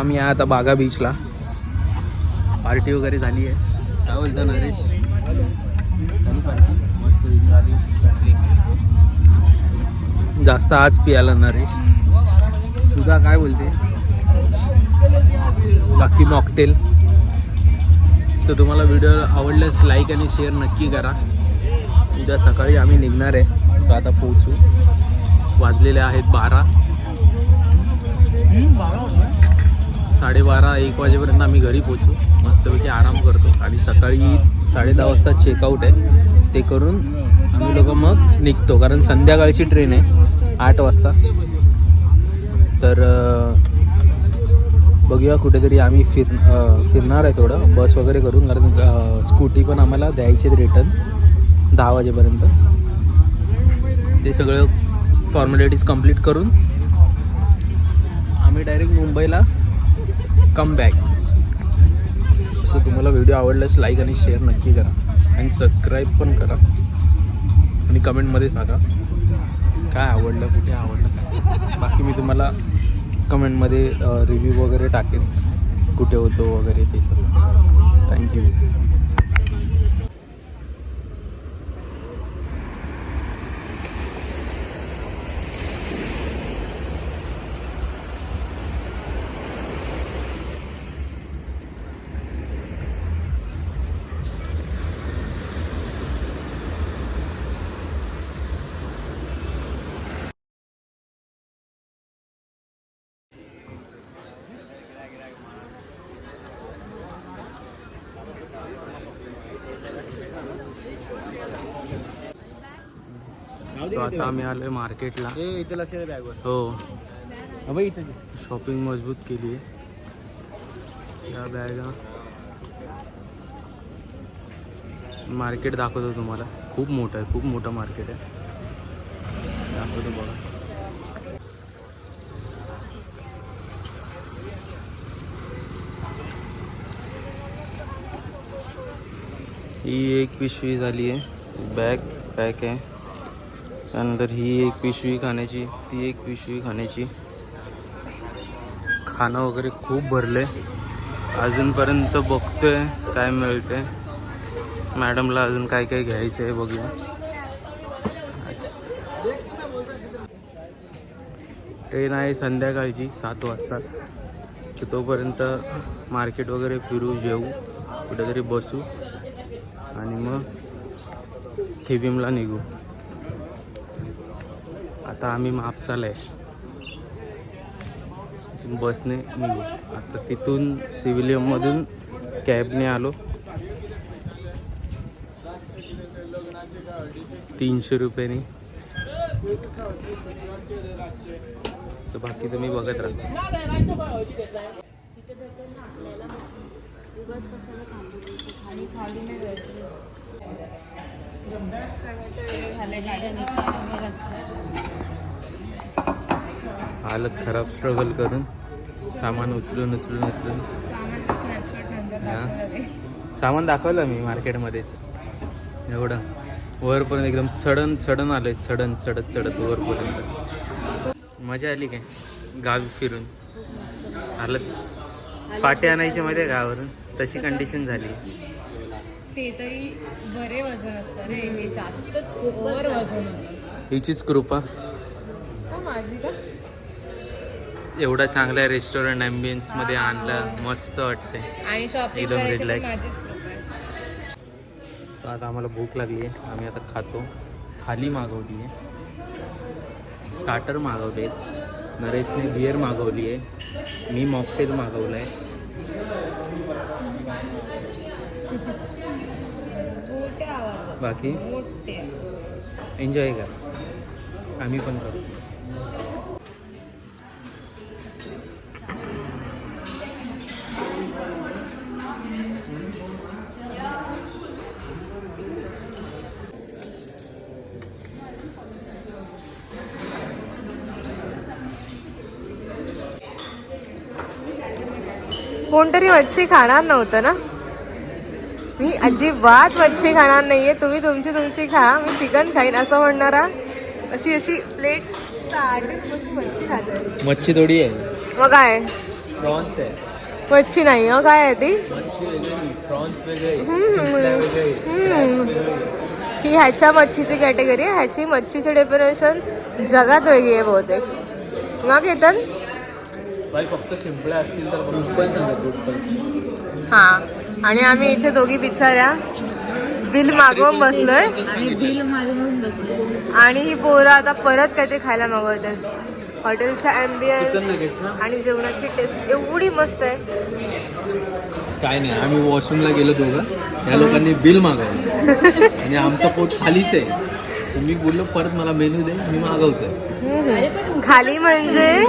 आम्ही आहे आता बागा बीचला. पार्टी वगैरे झाली आहे. काय बोलता नरेश? झाली पार्टी मस्त झाली. जास्त आज पियाला नरेश. सुद्धा काय बोलते बाकी मॉकटेल. सो तुम्हाला व्हिडिओ आवडल्यास लाईक आणि शेअर नक्की करा. उद्या सकाळी आम्ही निघणार आहे. सो आता पोहोचू. वाजलेले आहेत 12. 12:30 1 वाजेपर्यंत आम्ही घरी पोहोचू. मस्तपैकी आराम करतो आणि सकाळी 10:30 वाजता चेकआउट आहे. ते करून आम्ही लोक मग निघतो, कारण संध्याकाळची ट्रेन आहे 8 वाजता. तर बघूया कुठेतरी आम्ही फिरणार आहे थोडं, बस वगैरे करून, कारण स्कूटी पण आम्हाला द्यायची रिटर्न 10 वाजेपर्यंत. ते सगळं फॉर्मॅलिटीज कंप्लीट करून आम्ही डायरेक्ट मुंबईला कम बॅक. सो तुम्हाला व्हिडिओ आवडल्यास लाईक आणि शेअर नक्की करा आणि सबस्क्राईब पण करा आणि कमेंटमध्ये सांगा काय आवडलं, कुठे आवडलं काय. बाकी मी तुम्हाला कमेंटमध्ये रिव्ह्यू वगैरे टाकेन कुठे होतो वगैरे ते सगळं. थँक्यू. तो आता आम्ही आलोय मार्केटला. इथे लक्ष द्या बॅगवर. हो इथे शॉपिंग मजबूत केली आहे. या बॅगा मार्केट दाखवतो तुम्हाला. खूप मोठं आहे, खूप मोठं मार्केट आहे. दाखवतो बघा. ही एक पिशवी झाली आहे, बॅग पॅक आहे. त्यानंतर ही एक पिशवी खाण्याची, ती एक पिशवी खाण्याची. खाणं वगैरे खूप भरले. अजूनपर्यंत बघतोय काय मिळते. मॅडमला अजून काय काय घ्यायचं आहे बघूया. ट्रेन आहे संध्याकाळची 7 वाजता. तर तोपर्यंत मार्केट वगैरे फिरू, जेवू, कुठेतरी बसू आणि मग थिबीमला निघू. आता आम्ही म्हापसाला आहे, बसने निघू. आता तिथून सिव्हिलियममधून कॅबने आलो. 300 रुपयांनी. सो बाकी तुम्ही बघत राहा. हालत खराब स्ट्रगल करून सामान उचलून सामान दाखवलं मी मार्केटमध्येच. एवढं वरपर्यंत एकदम चढण आलोय. चढत वरपर्यंत. मजा आली काय गावी फिरून? हालत पाटे आणायचे मध्ये गावावरून तशी कंडिशन झाली. ते तरी बरे वजन असतं रे, हे जास्तच ओव्हर वजन. हिचीच कृपा. माझी का? एवढा चांगल्या रेस्टॉरंट ॲम्बियन्स मध्ये आणलं, मस्त वाटते आणि शॉपिंग एकदम करायची पण रिलॅक्स. माझीच कृपा आहे. तर आता आम्हाला भूक लागली आहे, आम्ही आता खातो. थाली मागवली आहे, स्टार्टर मागवले, नरेशने बियर मागवली आहे, मी मॉकटेल मागवलं आहे. मोठे आवाज, बाकी मोठे एन्जॉय करा, आम्ही पण करू. कोणतरी मच्छी खाणार नव्हतं ना? मी अजिबात मच्छी खाणार नाहीये, तुम्ही तुमची खा, मी चिकन खाईन असं म्हणणारा अशी प्लेट आडीत बसून मच्छी खाते. मच्छी थोडी आहे मग काय, प्रॉन्स आहे. मच्छी नाही हो, काय आहे ती? मच्छी वेगळी, प्रॉन्स वेगळे, हम्म. शिंपल्या वेगळे, हम्म. crabs वेगळे. ही ह्याच्या मच्छीची कॅटेगरी आहे. ह्याची मच्छीची डेफिनेशन जगात वेगळी आहे बहुतेक ना केतन? बाई फक्त शिंपल्या असतील तर पण पण सांगत. हा, आणि आम्ही इथे दोघी बिचाऱ्या बिल मागवून बसलोय आणि ही पोरं आता परत काहीतरी खायला मागवतात. हॉटेलचा चिकन ॲम्बियन्स नगेट्स ना. आणि जेवणाची टेस्ट एवढी मस्त आहे. काय नाही, आम्ही वॉशरूमला गेलो दोघं, या लोकांनी बिल मागवलं आणि आमचं पोट खालीच आहे. मी बोललो परत मला मेनू दे, मी मागवतोय. खाली म्हणजे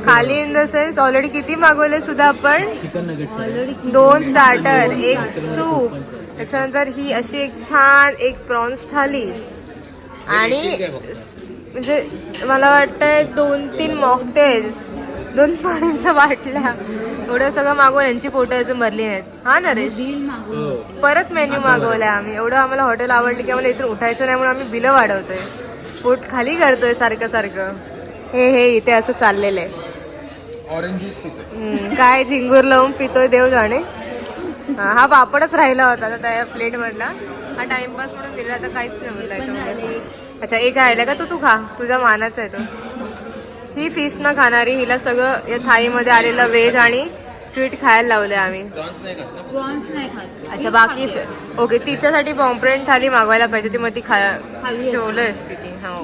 खाली इन द सेन्स ऑलरेडी किती मागवले सुद्धा आपण? चिकन नगेट्स 2 स्टार्टर, 1 सूप, त्याच्यानंतर ही अशी एक छान एक प्रॉन्स थाली आणि म्हणजे मला वाटतंय 2-3 मॉकटेल्स, 2 पाण्याच्या बाटल्या, एवढं सगळं मागवून यांची पोटं अजून भरली नाहीत. हा नरेश, परत मेन्यू मागवलाय आम्ही. एवढं आम्हाला हॉटेल आवडली की आम्हाला इथून उठायचं नाही म्हणून आम्ही बिलं वाढवतोय, पोट खाली करतोय सारखं सारखं. हे इथे असं चाललेलं आहे. ऑरेंज ज्यूस पितोय. काय झिंगूर लावून पितोय देव जाणे. हा पापडच राहिला होता आता त्या प्लेट मधला. हा टाइमपास म्हणून दिला, तर काहीच नव्हतं त्याच्यामध्ये. अच्छा, एक राहिला का? तू खा, तुझा मानाचा आहे तो. ही फिश न खाणारी, हिला सगळं या थाळीमध्ये आलेलं व्हेज आणि स्वीट खायला लावले आम्ही. प्रॉन्स नाही खात. अच्छा, बाकी ओके. तिच्यासाठी पॉम्प्रेट थाली मागवायला पाहिजे, ती मग ती ठेवलंय असते ती. हो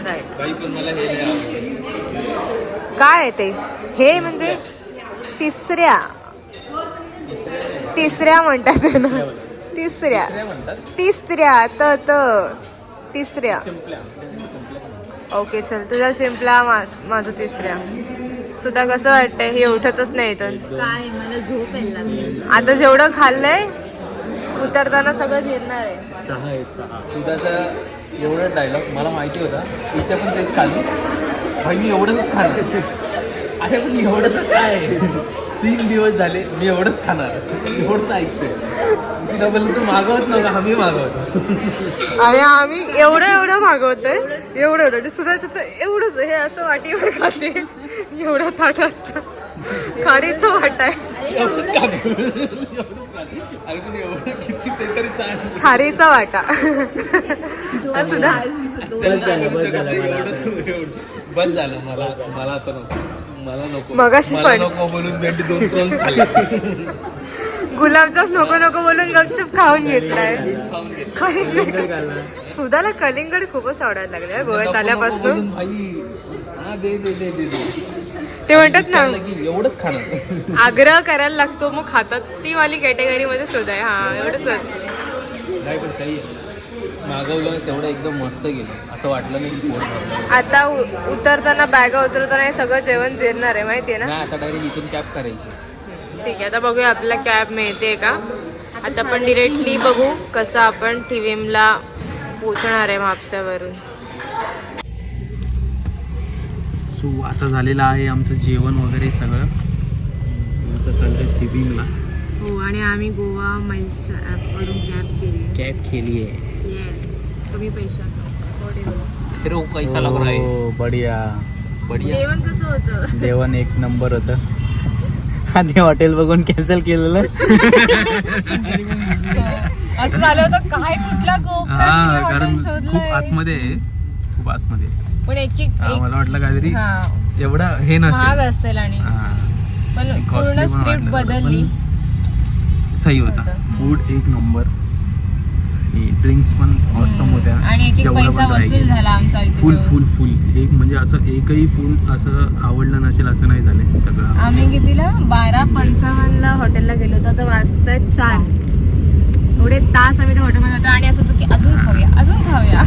राईट. बाई पण मला हे नाही आवडलं. काय आहे ते? हे म्हणजे तिसऱ्या म्हणतात ना, तिसऱ्या तिसऱ्या. ओके चल, तुझा शिंपला, माझं तिसऱ्या. सुद्धा कसं वाटतंय? हे उठतच नाही इथून. काय मला झोप यायला लागली. आता जेवढं खाल्लंय उतरताना सगळं जिरणार आहे. 6 आहे 6. सुद्धाचा एवढा डायलॉग मला माहिती होता, इथे पण तेच चालू. भाई मी एवढंच खाणार. अरे पण एवढंच काय, 3 दिवस झाले मी एवढंच खाणार, एवढंच ऐकतोय. तिला बोललं तू मागवत नव्हता, आम्ही मागवतो. आणि आम्ही एवढं मागवतोय, एवढं सुद्धाचं तर एवढंच. हे असं वाटीवर खाते, एवढं ताटात खारीचं वाट आहे. अरे पण एवढं किती ते तरी सांग. खारीचा वाटा. सुद्धा बंद झालं. मला आता नको, मला नको, मगाशी मला पण. नको बोलून 2 प्रॉन्स खाल्ले. गुलाबजाम नको बोलून गपचूप खाऊन घेतलाय. खाऊन घे. सुधाला कलिंगड खूपच आवडायला लागले गोव्यात आल्यापासून. ते म्हणतात ना, एवढंच खाणार. आग्रह करायला लागतो मग खातात. ती वाली कॅटेगरी मध्ये सुद्धा आहे. हा, एवढंच. नाही पण सही आहे. मागवलं तेवढं एकदम मस्त गेलं, असं वाटलं नाही की पोट भरलं. आता उतरताना बॅगा उतरताना हे सगळं जेवण जिरणार आहे, माहितीये ना. नाही, आता डायरेक्ट इथून कॅब करायची. ठीक आहे, आता बघूया आपल्याला कॅब मिळते का. आता आपण डिरेक्टली बघू कसं आपण TVMला पोहोचणार आहे म्हापशावरून. सो आता झालेलं आहे आमचं जेवण वगैरे सगळं. आता चालतंय TVMला. हो, आणि आम्ही गोवा माइल्सच्या ॲपवरून कॅब केली आहे. येस, कमी पैशात. फिर कैसा लग रहा है? बढिया. जेवण कसं होतं? जेवण 1 नंबर होतं. आधी हॉटेल बघून कॅन्सल केलेलं. असं झालं होतं काय, कुठला कारण खूप आतमध्ये आहे, खूप आतमध्ये. पण एक मला वाटलं काहीतरी हा, एवढं हे महाग नसेल. असेल आणि पण costly पूर्ण पण स्क्रिप्ट वाटलं थोडं, बदलली. सही होता. Food 1 number. ड्रिंक्स पण ऑसम होत्या. आणि एक पैसा वसूल झाला आमचा इथे. फुल एक म्हणजे असं एकही फुल असं आवडलं नसेल असं नाही झालंय सगळं. आम्ही कितीला 12:55 हॉटेलला गेलो होतो, तर वाजतायत 4. एवढे तास आम्ही त्या हॉटेलमध्ये होतो आणि असं होतं की अजून खाऊया.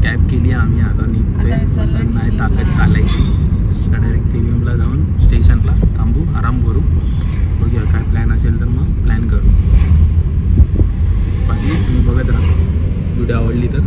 कॅब केली आम्ही, आता निघतोय. आता चाललोय नाही TVM ला. ताकद चालायची. डायरेक्ट TVMला जाऊन स्टेशनला थांबू, आराम करू. बघूया काय प्लॅन असेल तर मग प्लॅन करू. बाकी तुम्ही बघत राहा. व्हिडिओ आवडली तर